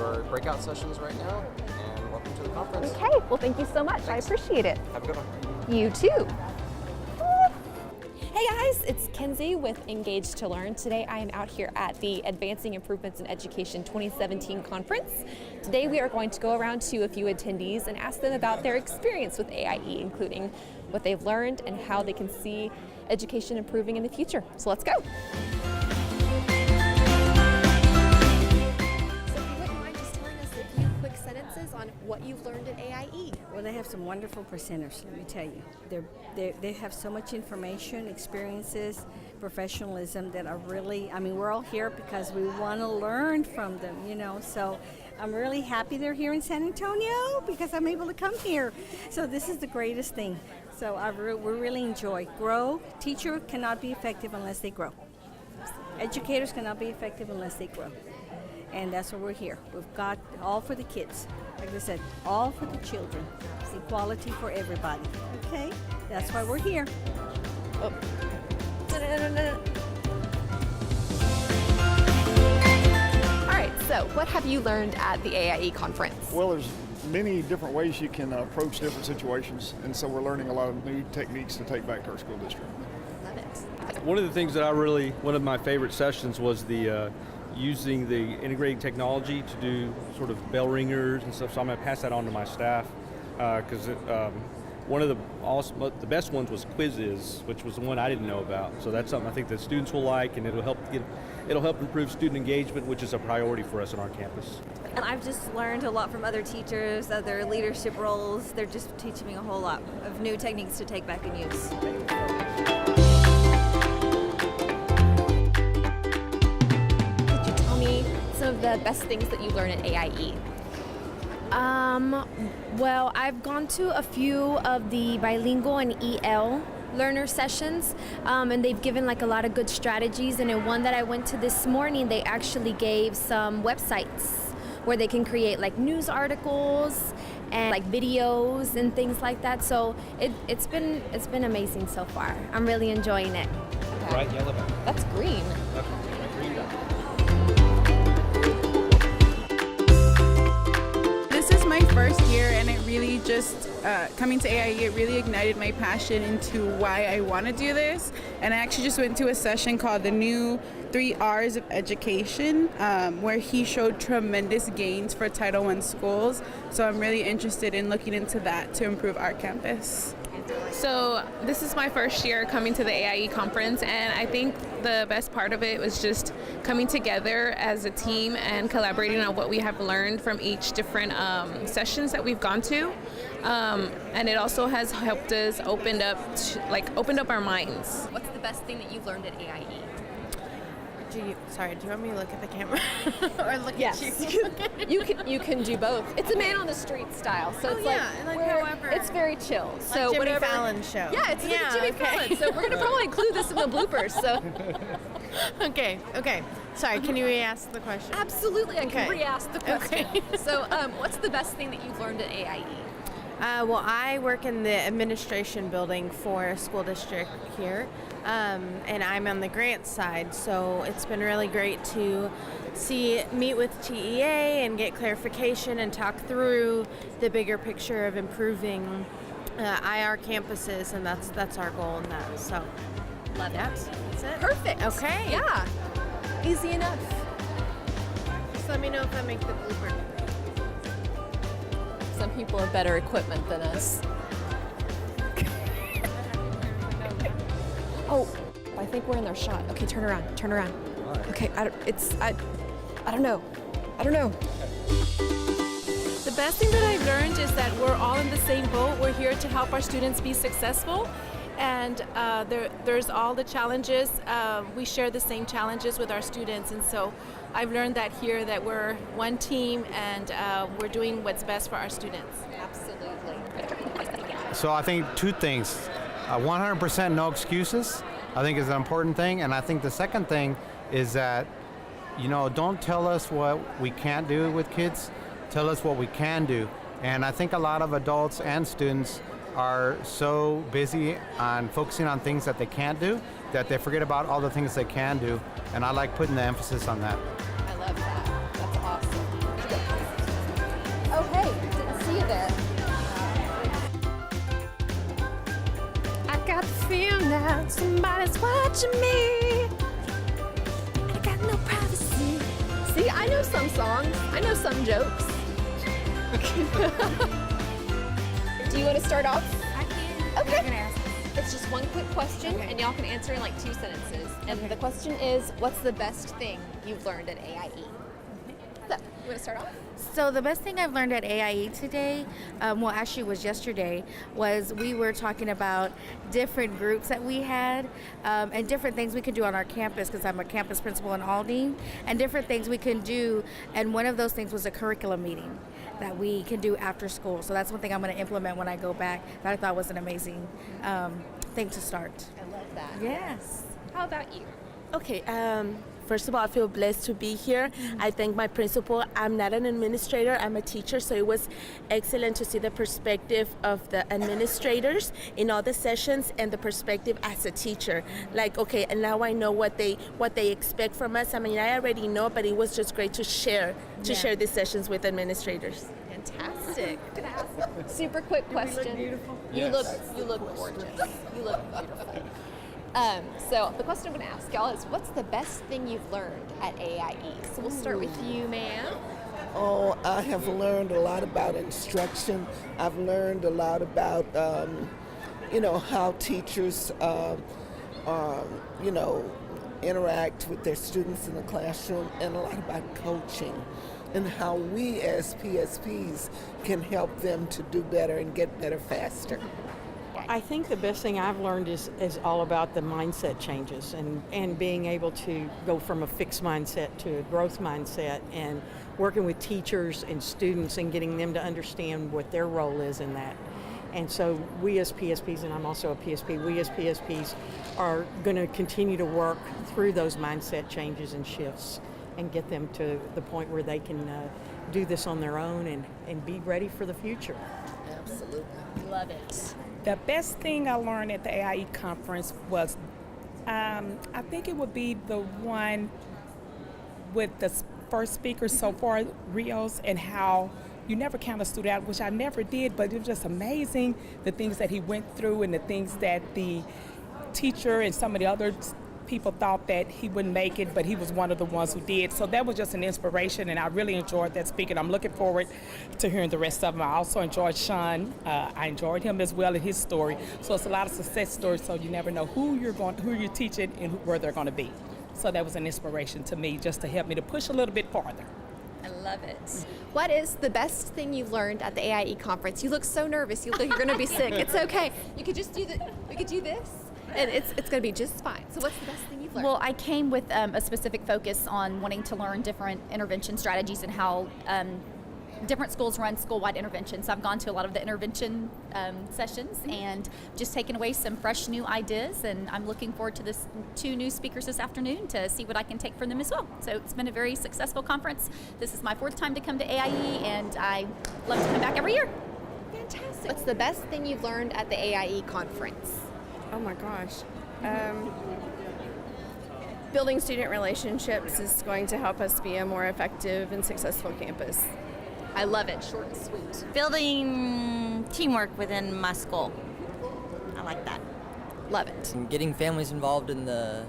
your breakout sessions right now, and welcome to the conference. Okay, well thank you so much. Thanks. I appreciate it. Have a good one. You too. Hey guys, it's Kenzie with engage2learn. Today I am out here at the Advancing Improvements in Education 2017 conference. Today we are going to go around to a few attendees and ask them about their experience with AIE, including what they've learned and how they can see education improving in the future. So let's go. On what you've learned at AIE. Well, they have some wonderful presenters, let me tell you. They have so much information, experiences, professionalism that are really, I mean, we're all here because we want to learn from them, you know. So I'm really happy they're here in San Antonio because I'm able to come here. So this is the greatest thing. So we really enjoy. Grow. Teacher cannot be effective unless they grow. Educators cannot be effective unless they grow. And that's why we're here. We've got all for the kids. Like I said, all for the children. It's equality for everybody. Okay? That's why we're here. Oh. All right, so what have you learned at the AIE conference? Well, there's many different ways you can approach different situations, and so we're learning a lot of new techniques to take back to our school district. Love it. One of the things that one of my favorite sessions was the using the integrating technology to do sort of bell ringers and stuff. So I'm going to pass that on to my staff because one of the best ones was quizzes, which was the one I didn't know about. So that's something I think that students will like, and it'll help improve student engagement, which is a priority for us on our campus. And I've just learned a lot from other teachers, other leadership roles. They're just teaching me a whole lot of new techniques to take back and use. Some of the best things that you learned at AIE? Well, I've gone to a few of the bilingual and EL learner sessions, and they've given like a lot of good strategies. And in one that I went to this morning, they actually gave some websites where they can create like news articles and like videos and things like that. So it's been amazing so far. I'm really enjoying it. Okay. Right, yellow. That's green. This is my first year, and it really just, coming to AIE, it really ignited my passion into why I want to do this. And I actually just went to a session called the new 3 R's of Education, where he showed tremendous gains for Title I schools. So I'm really interested in looking into that to improve our campus. So this is my first year coming to the AIE conference, and I think the best part of it was just coming together as a team and collaborating on what we have learned from each different sessions that we've gone to, and it also has helped us opened up our minds. What's the best thing that you've learned at AIE? Do you want me to look at the camera or look yes. at you? you can do both. It's a man on the street style, so it's however, it's very chill. So like Jimmy whatever. Fallon show. Yeah, it's like Jimmy Fallon. So we're gonna probably include this in the bloopers. So. Okay. Sorry, can you re-ask the question? Absolutely, I can re-ask the question. Okay. So, what's the best thing that you've learned at AIE? Well, I work in the administration building for a school district here, and I'm on the grant side, so it's been really great to meet with TEA and get clarification and talk through the bigger picture of improving IR campuses, and that's our goal in that. So, love it. That's it. Perfect. Okay. Yeah. Easy enough. Just let me know if I make the blooper. Some people have better equipment than us. Oh, I think we're in their shot. Okay, turn around. Right. Okay, I don't know. The best thing that I've learned is that we're all in the same boat. We're here to help our students be successful, and there's all the challenges. We share the same challenges with our students, and so I've learned that here, that we're one team, and we're doing what's best for our students. Absolutely. So I think 2 things. 100% no excuses, I think, is an important thing. And I think the second thing is that, don't tell us what we can't do with kids. Tell us what we can do. And I think a lot of adults and students are so busy on focusing on things that they can't do that they forget about all the things they can do. And I like putting the emphasis on that. I love that. That's awesome. Somebody's watching me. I got no privacy. See, I know some songs. I know some jokes. Do you want to start off? I can. Okay. I'm gonna ask. It's just one quick question, and y'all can answer in like 2 sentences. And the question is, what's the best thing you've learned at AIE? So, you want to start off? So the best thing I've learned at AIE today, well actually it was yesterday, was we were talking about different groups that we had and different things we could do on our campus, because I'm a campus principal in Aldine, and different things we can do, and one of those things was a curriculum meeting that we can do after school. So that's one thing I'm going to implement when I go back that I thought was an amazing thing to start. I love that. Yes. How about you? Okay, first of all, I feel blessed to be here. I thank my principal. I'm not an administrator, I'm a teacher, so it was excellent to see the perspective of the administrators in all the sessions and the perspective as a teacher. Like, okay, and now I know what they expect from us. I mean, I already know, but it was just great to share these sessions with administrators. Fantastic. Super quick question. You look gorgeous. You look beautiful. So the question I'm going to ask y'all is, what's the best thing you've learned at AIE? So we'll start with you, ma'am. Oh, I have learned a lot about instruction. I've learned a lot about, how teachers, interact with their students in the classroom, and a lot about coaching and how we as PSPs can help them to do better and get better faster. I think the best thing I've learned is all about the mindset changes and being able to go from a fixed mindset to a growth mindset, and working with teachers and students and getting them to understand what their role is in that. And so we as PSPs, and I'm also a PSP, we as PSPs are going to continue to work through those mindset changes and shifts and get them to the point where they can do this on their own and be ready for the future. Absolutely. Love it. The best thing I learned at the AIE conference was, I think it would be the one with the first speaker so far, Rios, and how you never count a student out, which I never did, but it was just amazing the things that he went through and the things that the teacher and some of the other people thought that he wouldn't make it, but he was one of the ones who did. So that was just an inspiration, and I really enjoyed that speaking. I'm looking forward to hearing the rest of them. I also enjoyed Sean. I enjoyed him as well in his story. So it's a lot of success stories, so you never know who you're teaching and where they're going to be. So that was an inspiration to me, just to help me to push a little bit farther. I love it. What is the best thing you've learned at the AIE conference? You look so nervous. You look like you're going to be sick. It's okay. You could just do we could do this, and it's going to be just fine. So what's the best thing you've learned? Well, I came with a specific focus on wanting to learn different intervention strategies and how different schools run school-wide interventions. So I've gone to a lot of the intervention sessions and just taken away some fresh new ideas, and I'm looking forward to this 2 new speakers this afternoon to see what I can take from them as well. So it's been a very successful conference. This is my 4th time to come to AIE, and I love to come back every year. Fantastic. What's the best thing you've learned at the AIE conference? Oh my gosh. Building student relationships is going to help us be a more effective and successful campus. I love it. Short and sweet. Building teamwork within my school. I like that. Love it. Getting families involved in the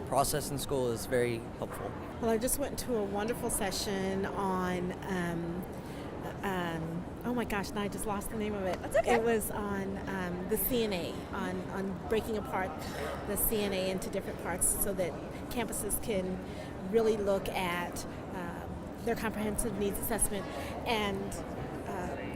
process in school is very helpful. Well, I just went to a wonderful session on, oh my gosh, now I just lost the name of it. That's okay. It was on the CNA, on breaking apart the CNA into different parts so that campuses can really look at their comprehensive needs assessment and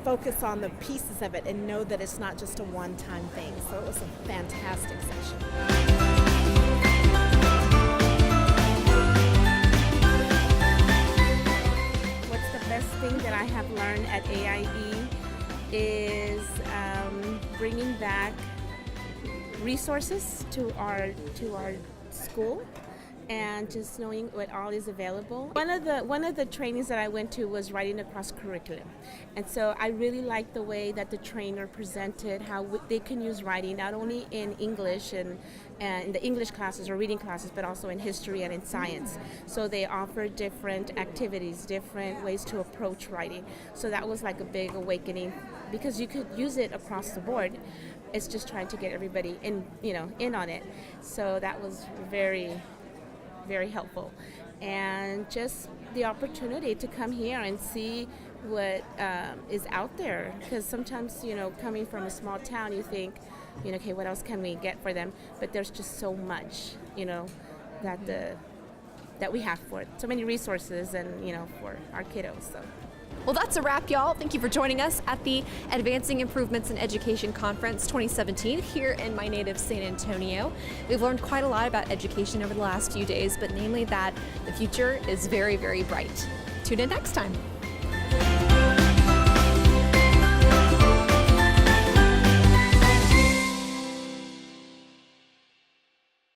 focus on the pieces of it and know that it's not just a one-time thing. So it was a fantastic session. What's the best thing that I have learned at AIE is bringing back resources to our school, and just knowing what all is available. One of the trainings that I went to was writing across curriculum, and so I really liked the way that the trainer presented how they can use writing not only in English and in the English classes or reading classes, but also in history and in science. So they offer different activities, different ways to approach writing. So that was like a big awakening, because you could use it across the board. it's just trying to get everybody in on it. So that was very, very helpful. And just the opportunity to come here and see what is out there, because sometimes, coming from a small town, you think, okay, what else can we get for them? But there's just so much, that we have for it. So many resources and, for our kiddos. So. Well, that's a wrap, y'all. Thank you for joining us at the Advancing Improvements in Education Conference 2017 here in my native San Antonio. We've learned quite a lot about education over the last few days, but namely that the future is very, very bright. Tune in next time.